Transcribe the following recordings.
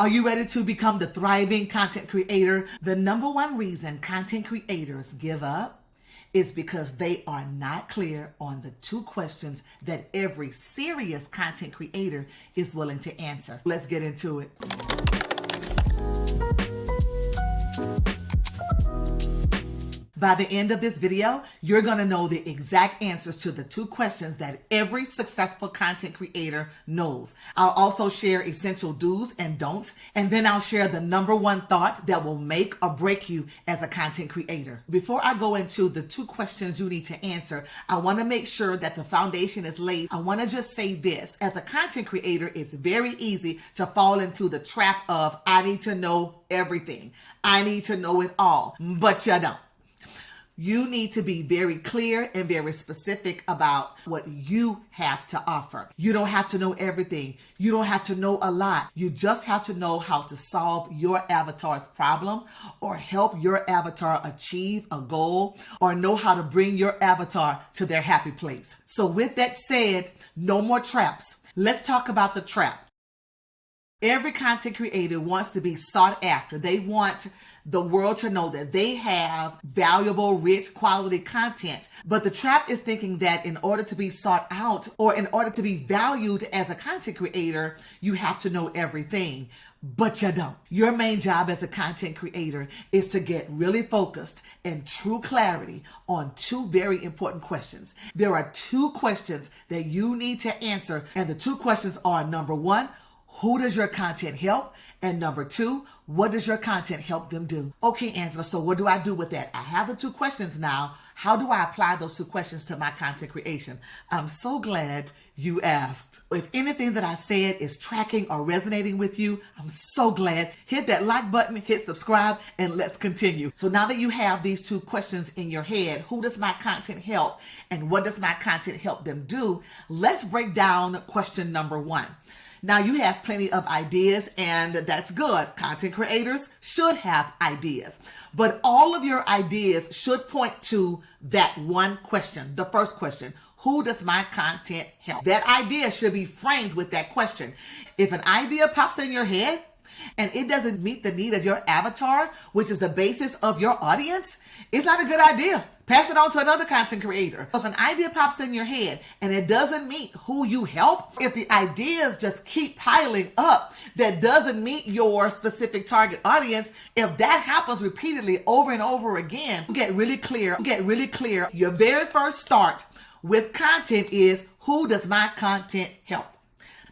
Are you ready to become the thriving content creator? The number one reason content creators give up is because they are not clear on the two questions that every serious content creator is willing to answer. Let's get into it. By the end of this video, you're going to know the exact answers to the two questions that every successful content creator knows. I'll also share essential do's and don'ts, and then I'll share the number one thoughts that will make or break you as a content creator. Before I go into the two questions you need to answer, I want to make sure that the foundation is laid. I want to just say this. As a content creator, it's very easy to fall into the trap of, I need to know everything. I need to know it all, but you don't. You need to be very clear and very specific about what you have to offer. You don't have to know everything. You don't have to know a lot. You just have to know how to solve your avatar's problem or help your avatar achieve a goal or know how to bring your avatar to their happy place. So with that said, no more traps. Let's talk about the trap. Every content creator wants to be sought after. They want the world to know that they have valuable, rich, quality content. But the trap is thinking that in order to be sought out or in order to be valued as a content creator, you have to know everything. But you don't. Your main job as a content creator is to get really focused and true clarity on two very important questions. There are two questions that you need to answer, and the two questions are, number one, who does your content help? And number two, what does your content help them do? Okay, Angela, so what do I do with that? I have the two questions now. How do I apply those two questions to my content creation? I'm so glad you asked. If anything that I said is tracking or resonating with you, I'm so glad. Hit that like button, hit subscribe, and let's continue. So now that you have these two questions in your head, who does my content help and what does my content help them do? Let's break down question number one. Now you have plenty of ideas, and that's good. Content creators should have ideas, but all of your ideas should point to that one question. The first question, who does my content help? That idea should be framed with that question. If an idea pops in your head and it doesn't meet the need of your avatar, which is the basis of your audience, it's not a good idea. Pass it on to another content creator. If an idea pops in your head and it doesn't meet who you help, if the ideas just keep piling up that doesn't meet your specific target audience, if that happens repeatedly over and over again, get really clear. Your very first start with content is, who does my content help?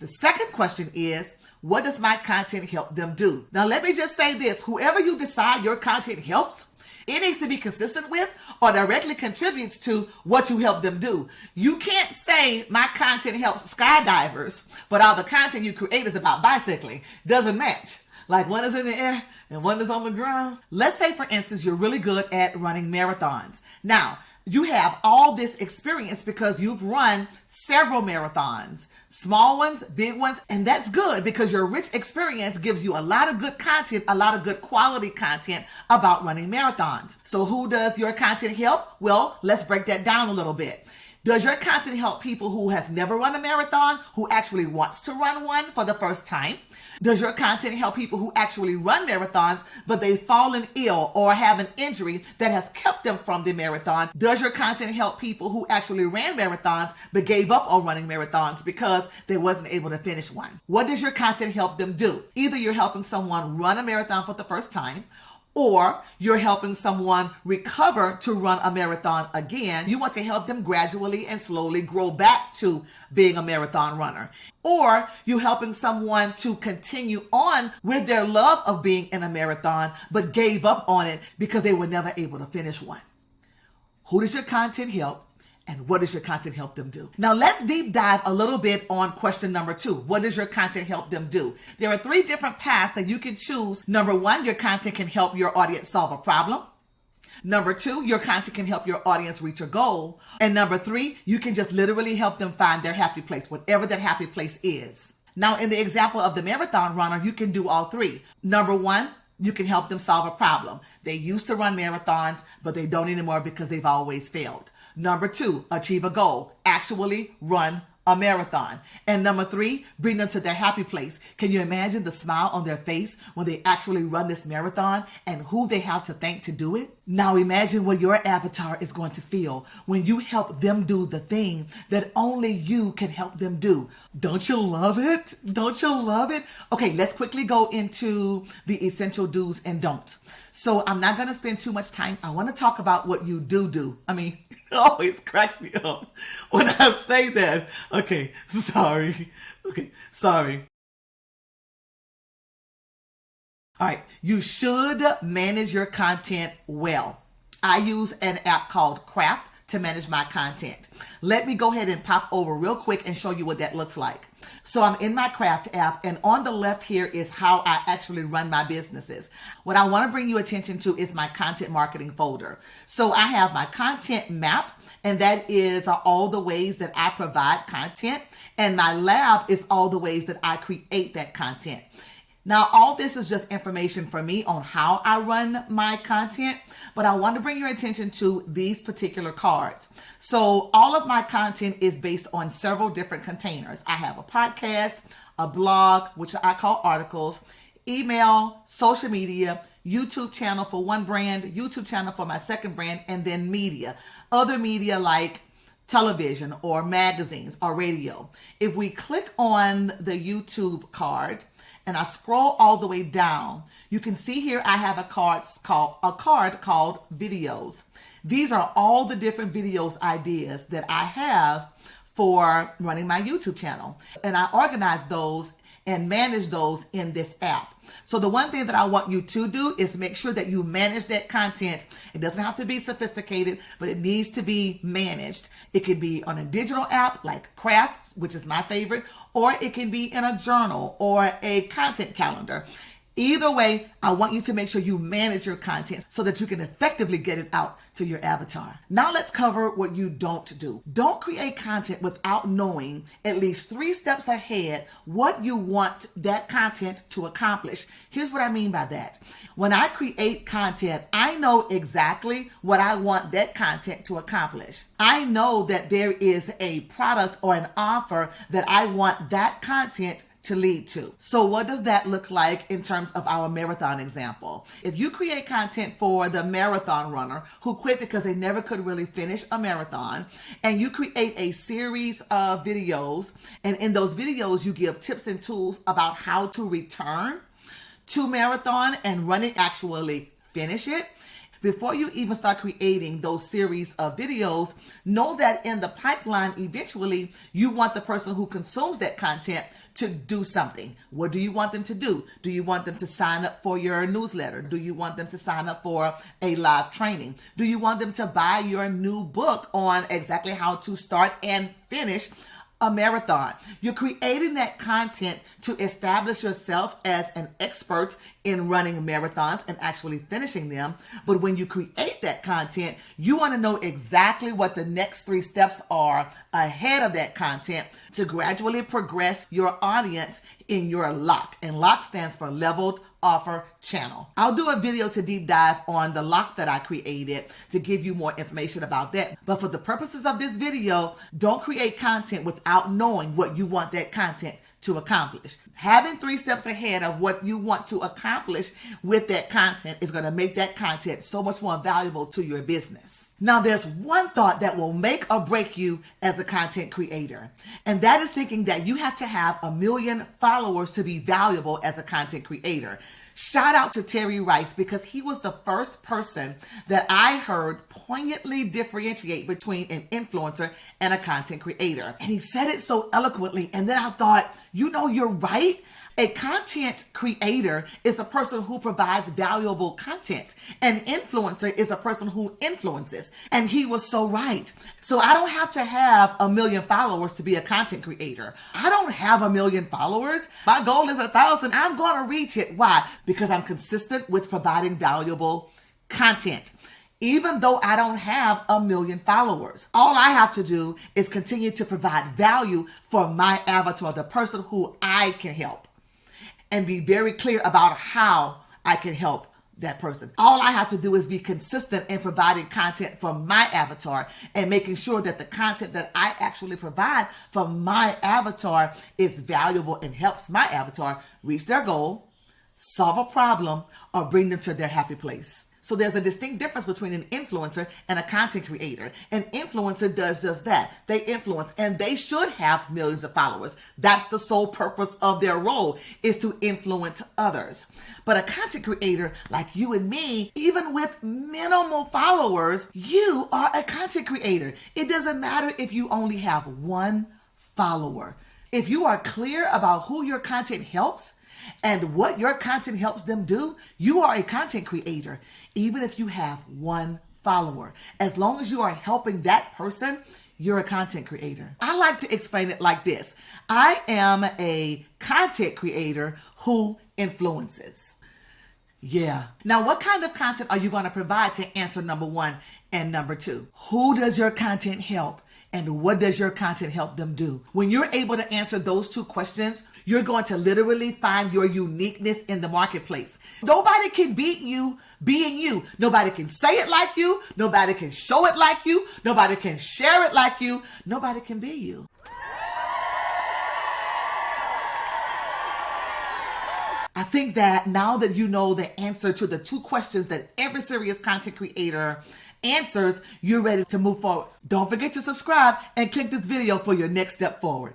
The second question is, what does my content help them do? Now, let me just say this. Whoever you decide your content helps, it needs to be consistent with or directly contributes to what you help them do. You can't say my content helps skydivers, but all the content you create is about bicycling. Doesn't match. Like one is in the air and one is on the ground. Let's say, for instance, you're really good at running marathons. Now, you have all this experience because you've run several marathons, small ones, big ones, and that's good because your rich experience gives you a lot of good content, a lot of good quality content about running marathons. So who does your content help? Well, let's break that down a little bit. Does your content help people who has never run a marathon, who actually wants to run one for the first time? Does your content help people who actually run marathons, but they've fallen ill or have an injury that has kept them from the marathon? Does your content help people who actually ran marathons, but gave up on running marathons because they wasn't able to finish one? What does your content help them do? Either you're helping someone run a marathon for the first time, or you're helping someone recover to run a marathon again. You want to help them gradually and slowly grow back to being a marathon runner. Or you're helping someone to continue on with their love of being in a marathon, but gave up on it because they were never able to finish one. Who does your content help? And what does your content help them do? Now let's deep dive a little bit on question number two. What does your content help them do? There are three different paths that you can choose. Number one, your content can help your audience solve a problem. Number two, your content can help your audience reach a goal. And number three, you can just literally help them find their happy place, whatever that happy place is. Now, in the example of the marathon runner, you can do all three. Number one, you can help them solve a problem. They used to run marathons, but they don't anymore because they've always failed. Number two, achieve a goal. Actually run a marathon. And number 3, bring them to their happy place. Can you imagine the smile on their face when they actually run this marathon and who they have to thank to do it? Now imagine what your avatar is going to feel when you help them do the thing that only you can help them do. Don't you love it? Don't you love it? Okay, let's quickly go into the essential do's and don'ts. So I'm not going to spend too much time. I want to talk about what you do. I mean, it always cracks me up when I say that. Okay, sorry. All right, you should manage your content well. I use an app called Craft to manage my content. Let me go ahead and pop over real quick and show you what that looks like. So I'm in my Craft app, and on the left here is how I actually run my businesses. What I want to bring you attention to is my content marketing folder. So I have my content map, and that is all the ways that I provide content, and my lab is all the ways that I create that content. Now, all this is just information for me on how I run my content, but I want to bring your attention to these particular cards. So all of my content is based on several different containers. I have a podcast, a blog, which I call articles, email, social media, YouTube channel for one brand, YouTube channel for my second brand, and then media. Other media like television or magazines or radio. If we click on the YouTube card, and I scroll all the way down, you can see here I have a card called videos. These are all the different videos ideas that I have for running my YouTube channel. And I organize those and manage those in this app. So the one thing that I want you to do is make sure that you manage that content. It doesn't have to be sophisticated, but it needs to be managed. It could be on a digital app like Craft, which is my favorite, or it can be in a journal or a content calendar. Either way, I want you to make sure you manage your content so that you can effectively get it out to your avatar. Now let's cover what you don't do. Don't create content without knowing at least 3 steps ahead what you want that content to accomplish. Here's what I mean by that. When I create content, I know exactly what I want that content to accomplish. I know that there is a product or an offer that I want that content to lead to. So what does that look like in terms of our marathon example? If you create content for the marathon runner who quit because they never could really finish a marathon, and you create a series of videos, and in those videos you give tips and tools about how to return to marathon and run it, actually finish it. Before you even start creating those series of videos, know that in the pipeline, eventually, you want the person who consumes that content to do something. What do you want them to do? Do you want them to sign up for your newsletter? Do you want them to sign up for a live training? Do you want them to buy your new book on exactly how to start and finish a marathon? You're creating that content to establish yourself as an expert in running marathons and actually finishing them. But when you create that content, you want to know exactly what the next 3 steps are ahead of that content to gradually progress your audience in your lock. And lock stands for leveled offer channel. I'll do a video to deep dive on the lock that I created to give you more information about that. But for the purposes of this video, don't create content without knowing what you want that content to accomplish. Having 3 steps ahead of what you want to accomplish with that content is going to make that content so much more valuable to your business. Now, there's one thought that will make or break you as a content creator, and that is thinking that you have to have 1 million followers to be valuable as a content creator. Shout out to Terry Rice, because he was the first person that I heard poignantly differentiate between an influencer and a content creator. And he said it so eloquently, and then I thought, you're right. A content creator is a person who provides valuable content. An influencer is a person who influences. And he was so right. So I don't have to have 1 million followers to be a content creator. I don't have 1 million followers. My goal is 1,000. I'm going to reach it. Why? Because I'm consistent with providing valuable content. Even though I don't have 1 million followers, all I have to do is continue to provide value for my avatar, the person who I can help, and be very clear about how I can help that person. All I have to do is be consistent in providing content for my avatar and making sure that the content that I actually provide for my avatar is valuable and helps my avatar reach their goal, solve a problem, or bring them to their happy place. So there's a distinct difference between an influencer and a content creator. An influencer does just that. They influence, and they should have millions of followers. That's the sole purpose of their role, is to influence others. But a content creator like you and me, even with minimal followers, you are a content creator. It doesn't matter if you only have one follower. If you are clear about who your content helps and what your content helps them do, you are a content creator, even if you have one follower. As long as you are helping that person, you're a content creator. I like to explain it like this. I am a content creator who influences. Yeah. Now, what kind of content are you going to provide to answer number one and number two? Who does your content help? And what does your content help them do? When you're able to answer those two questions, you're going to literally find your uniqueness in the marketplace. Nobody can beat you being you. Nobody can say it like you. Nobody can show it like you. Nobody can share it like you. Nobody can be you. I think that now that you know the answer to the two questions that every serious content creator answers, you're ready to move forward. Don't forget to subscribe and click this video for your next step forward.